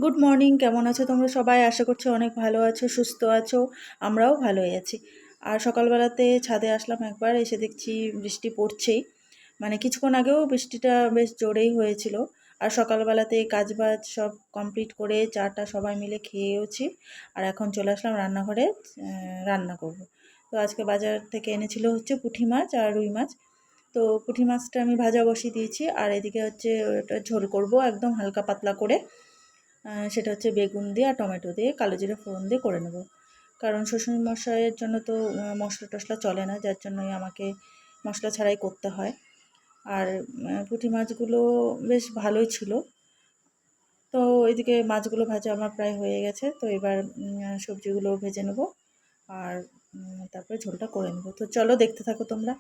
Good morning, কেমন আছো তোমরা সবাই? আশা করছি অনেক ভালো আছো, সুস্থ আছো। আমরাও ভালোই আছি। আর সকালবেলাতে ছাদে আসলাম একবার, এসে দেখছি বৃষ্টি পড়ছেই। মানে কিছুক্ষণ আগেও বৃষ্টিটা বেশ জোরেই হয়েছিল। আর সকালবেলাতে কাজবাজ সব কমপ্লিট করে চাটা সবাই মিলে খেয়েওছি। আর এখন চলে আসলাম রান্নাঘরে, রান্না করব। তো আজকে বাজার থেকে এনেছিল হচ্ছে পুঁটি মাছ আর রুই মাছ। তো পুঁটি মাছটা আমি ভাজা বসিয়ে দিয়েছি, আর এদিকে হচ্ছে ওটা ঝোল করব একদম হালকা পাতলা করে। সেটা হচ্ছে বেগুন দিয়ে আর টমেটো দিয়ে কালো জিরে ফোড়ন দিয়ে করে নেব। কারণ শ্বশুরমশাইয়ের জন্য তো মশলা টশলা চলে না, যার জন্যই আমাকে মশলা ছাড়াই করতে হয়। আর পুঁটি মাছগুলো বেশ ভালোই ছিল। তো এদিকে মাছগুলো ভাজা আমার প্রায় হয়ে গেছে, তো এবার সবজিগুলো ভেজে নেব। আর তারপরে ঝোলটা করে নেব। তো চলো দেখতে থাকো তোমরা।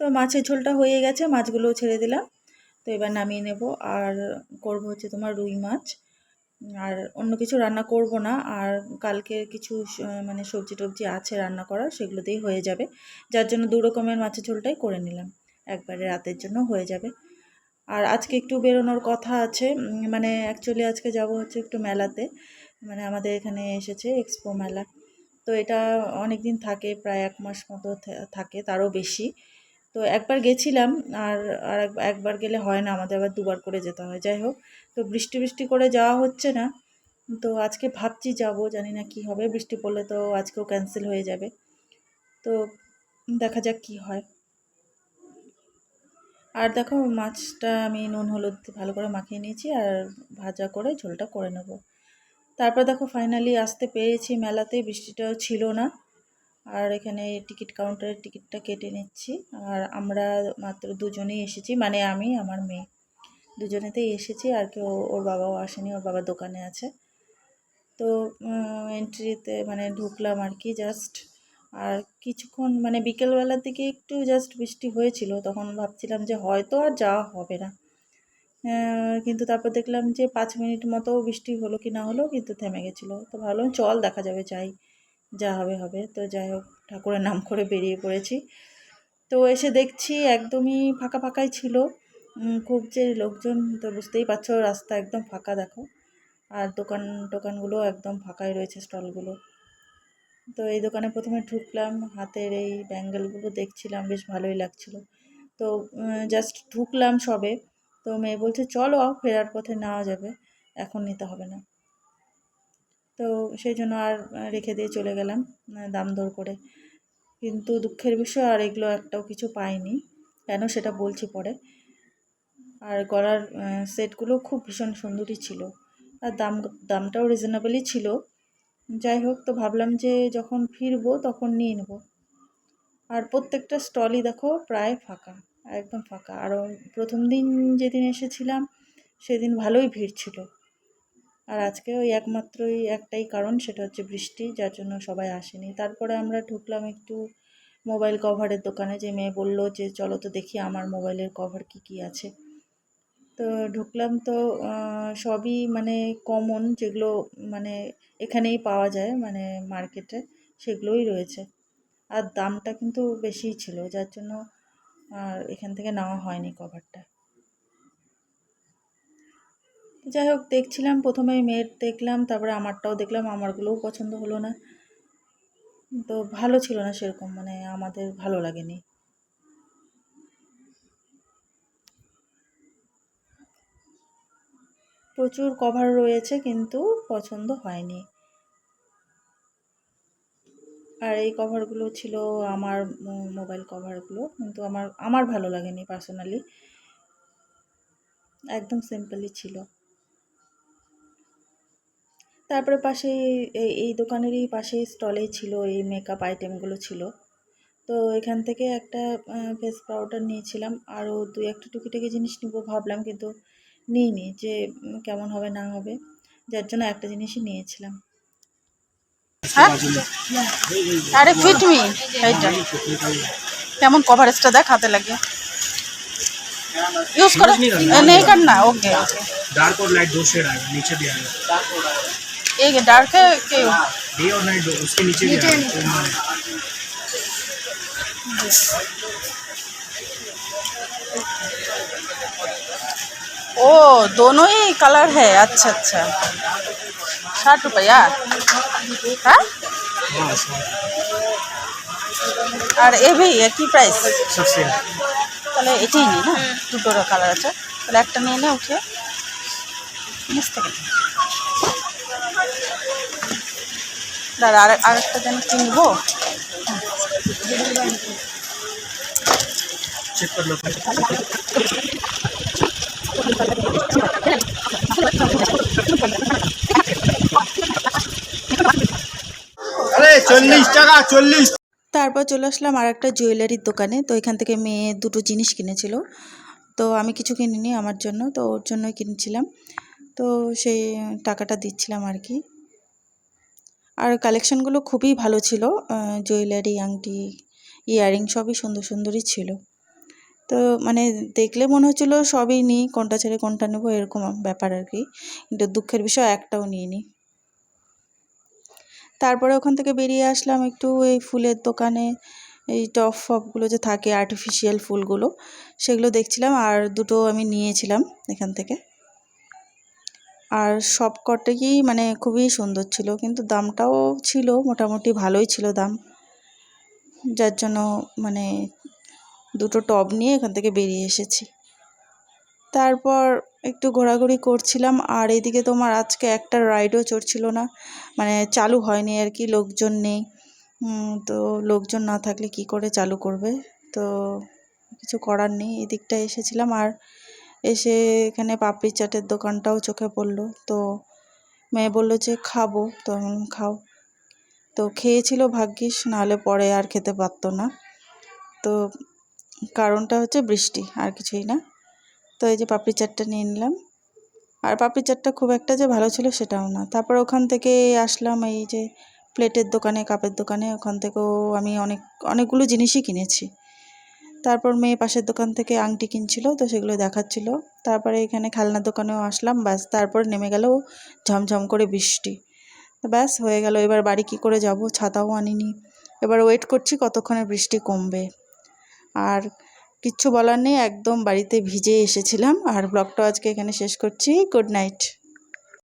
তো মাছের ঝোলটা হয়ে গেছে, মাছগুলোও ছেড়ে দিলাম। তো এবার নামিয়ে নেব। আর করব হচ্ছে তোমার রুই মাছ। আর অন্য কিছু রান্না করব না। আর কালকে কিছু মানে সবজি টবজি আছে রান্না করা, সেগুলো দিয়েই হয়ে যাবে। যার জন্য দু রকমের মাছের ঝোলটাই করে নিলাম, একবারে রাতের জন্য হয়ে যাবে। আর আজকে একটু বেরোনোর কথা আছে, মানে অ্যাকচুয়ালি আজকে যাব হচ্ছে একটু মেলাতে। মানে আমাদের এখানে এসেছে এক্সপো মেলা। তো এটা অনেক দিন থাকে, প্রায় 1 মাস মতো থাকে, তারও বেশি। তো একবার গেছিলাম। আর আর একবার গেলে হয় না, আমাদের আবার দুবার করে যেতে হয়। যাই হোক, তো বৃষ্টি বৃষ্টি করে যাওয়া হচ্ছে না। তো আজকে ভাবছি যাব, জানি না কি হবে। বৃষ্টি পড়লে তো আজকেও ক্যান্সেল হয়ে যাবে। তো দেখা যাক কি হয়। আর দেখো, মাছটা আমি নুন হলুদ দিয়ে ভালো করে মাখিয়ে নিয়েছি, আর ভাজা করে ঝোলটা করে নেব। তারপর দেখো ফাইনালি আসতে পেরেছি মেলাতে, বৃষ্টিটাও ছিল না। আর এখানে টিকিট কাউন্টারের টিকিটটা কেটে নিচ্ছি। আর আমরা মাত্র দুজনেই এসেছি, মানে আমি আমার মেয়ে দুজনেতেই এসেছি। আর কেউ, ওর বাবাও আসেনি, ওর বাবা দোকানে আছে। তো এন্ট্রিতে মানে ঢুকলাম আর কি জাস্ট। আর কিছুক্ষণ মানে বিকেলবেলার দিকে একটু জাস্ট বৃষ্টি হয়েছিল, তখন ভাবছিলাম যে হয়তো আর যাওয়া হবে না। কিন্তু তারপর দেখলাম যে 5 মিনিট মতো বৃষ্টি হলো কি না হলো, কিন্তু থেমে গেছিলো। তো ভাবলাম চল দেখা যাবে, যাই, যা হবে হবে। তো যাই হোক, ঠাকুরের নাম করে বেরিয়ে পড়েছি। তো এসে দেখছি একদমই ফাঁকা ফাঁকাই ছিল। খুব যে লোকজন, তো বুঝতেই পারছো, রাস্তা একদম ফাঁকা দেখো। আর দোকান টোকানগুলো একদম ফাঁকাই রয়েছে, স্টলগুলো। তো এই দোকানে প্রথমে ঢুকলাম, হাতের এই ব্যাঙ্গেলগুলো দেখছিলাম, বেশ ভালোই লাগছিল। তো জাস্ট ঢুকলাম সবে, তো মেয়ে বলছে চলো ফেরার পথে নেওয়া যাবে, এখন নিতে হবে না। তো সেই জন্য আর রেখে দিয়ে চলে গেলাম দাম দর করে। কিন্তু দুঃখের বিষয়, আর এগুলো একটাও কিছু পাইনি। কেন সেটা বলছি পরে। আর গলার সেটগুলো খুব ভীষণ সুন্দরই ছিল। আর দামটাও রিজনেবলই ছিল। যাই হোক, তো ভাবলাম যে যখন ফিরবো তখন নিয়ে নেব। আর প্রত্যেকটা স্টলই দেখো প্রায় ফাঁকা, একদম ফাঁকা। আরও প্রথম দিন যেদিন এসেছিলাম সেদিন ভালোই ভিড় ছিল। আর আজকে ওই একমাত্রই একটাই কারণ, সেটা হচ্ছে বৃষ্টি, যার জন্য সবাই আসেনি। তারপরে আমরা ঢুকলাম একটু মোবাইল কভারের দোকানে, যে মেয়ে বললো যে চলো তো দেখি আমার মোবাইলের কভার কি কি আছে। তো ঢুকলাম, তো সবই মানে কমন, যেগুলো মানে এখানেই পাওয়া যায়, মানে মার্কেটে, সেগুলোই রয়েছে। আর দামটা কিন্তু বেশিই ছিল, যার জন্য আর এখান থেকে নেওয়া হয়নি কভারটা। যাই হোক, দেখছিলাম প্রথমে মেয়ের দেখলাম, তারপরে আমারটাও দেখলাম, আমারগুলোও পছন্দ হলো না। তো ভালো ছিল না সেরকম, মানে আমাদের ভালো লাগেনি। প্রচুর কভার রয়েছে কিন্তু পছন্দ হয়নি। আর এই কভারগুলো ছিল আমার মোবাইল কভারগুলো, কিন্তু আমার ভালো লাগেনি পার্সোনালি, একদম সিম্পলই ছিল। তারপরে পাশে এই দোকানেরই পাশে স্টলেই ছিল এই মেকআপ আইটেমগুলো ছিল। তো এখান থেকে একটা ফেস পাউডার নিয়েছিলাম, আরও দুই একটা টুকিটাকি জিনিস নিবো ভাবলাম, কিন্তু নিইনি, যে কেমন হবে না হবে, যার জন্য একটা জিনিসই নিয়েছিলাম। হ্যাঁ আরে ফিট মি এইটা কেমন কভারেজটা দেখ হাতে লাগে यूज करो नहीं करना ओके ओके डार्क और लाइट दो शेड आएगा, नीचे भी आएगा। एक डार्क है कि डे और नाइट दो, उसके नीचे भी आएगा। ओ दोनों ही कलर है अच्छा अच्छा 60 रुपया हाँ हाँ, और ये भी एक ही प्राइस सबसे তাহলে এটাই নিই না দুটোর কালার আছে তাহলে একটা নিয়ে নে উঠে নিচ থেকে দাঁড়া আরেকটা যেন কিনবো चेक कर लो। अरे 40 টাকা 40। তারপর চলে আসলাম আর একটা জুয়েলারির দোকানে। তো এখান থেকে মেয়ে দুটো জিনিস কিনেছিল, তো আমি কিছু কিনিনি আমার জন্য, তো ওর জন্যই কিনছিলাম। তো সেই টাকাটা দিচ্ছিলাম আর কি। আর কালেকশানগুলো খুবই ভালো ছিল, জুয়েলারি, আংটি, ইয়াররিং সবই সুন্দর সুন্দরই ছিল। তো মানে দেখলে মনে হচ্ছিলো সবই নিই, কোনটা ছেড়ে কোনটা নেবো এরকম ব্যাপার আর কি, কিন্তু দুঃখের বিষয় একটাও নিইনি। তারপরে ওখান থেকে বেরিয়ে আসলাম একটু এই ফুলের দোকানে, এই টপ ফপগুলো যে থাকে আর্টিফিশিয়াল ফুলগুলো, সেগুলো দেখছিলাম, আর দুটো আমি নিয়েছিলাম এখান থেকে। আর সব কটাই মানে খুবই সুন্দর ছিল, কিন্তু দামটাও ছিল মোটামুটি ভালোই ছিল দাম, যার জন্য মানে দুটো টব নিয়ে এখান থেকে বেরিয়ে এসেছি। তারপর একটু ঘোরাঘুরি করছিলাম, আর এদিকে তোমার আজকে একটা রাইডও চড়ছিল না, মানে চালু হয়নি আর কি, লোকজন নেই। তো লোকজন না থাকলে কি করে চালু করবে, তো কিছু করার নেই। এদিকটা এসেছিলাম, আর এসে এখানে পাপড়ি চাটের দোকানটাও চোখে পড়লো, তো মেয়ে বললো যে খাবো, তো আমি বললাম খাও। তো খেয়েছিল ভাগ্যিস, নাহলে পরে আর খেতে পারতো না। তো কারণটা হচ্ছে বৃষ্টি, আর কিছুই না। তো এই যে পাপড়ি চাটটা নিয়ে নিলাম, আর পাপড়ি চাটটা খুব একটা যে ভালো ছিল সেটাও না। তারপর ওখান থেকে আসলাম এই যে প্লেটের দোকানে, কাপের দোকানে, ওখান থেকেও আমি অনেকগুলো জিনিসই কিনেছি। তারপর মেয়ে পাশের দোকান থেকে আংটি কিনছিল, তো সেগুলো দেখাচ্ছিল। তারপরে এখানে খেলনার দোকানেও আসলাম, ব্যাস তারপর নেমে গেল ঝমঝম করে বৃষ্টি। তো ব্যাস হয়ে গেল, এবার বাড়ি কী করে যাব, ছাতাও আনিনি। এবার ওয়েট করছি কতক্ষণে বৃষ্টি কমবে। আর কিচ্ছু বলার নেই, একদম বাড়িতে ভিজে এসেছিলাম। আর ব্লগটা আজকে এখানে শেষ করছি। Good night.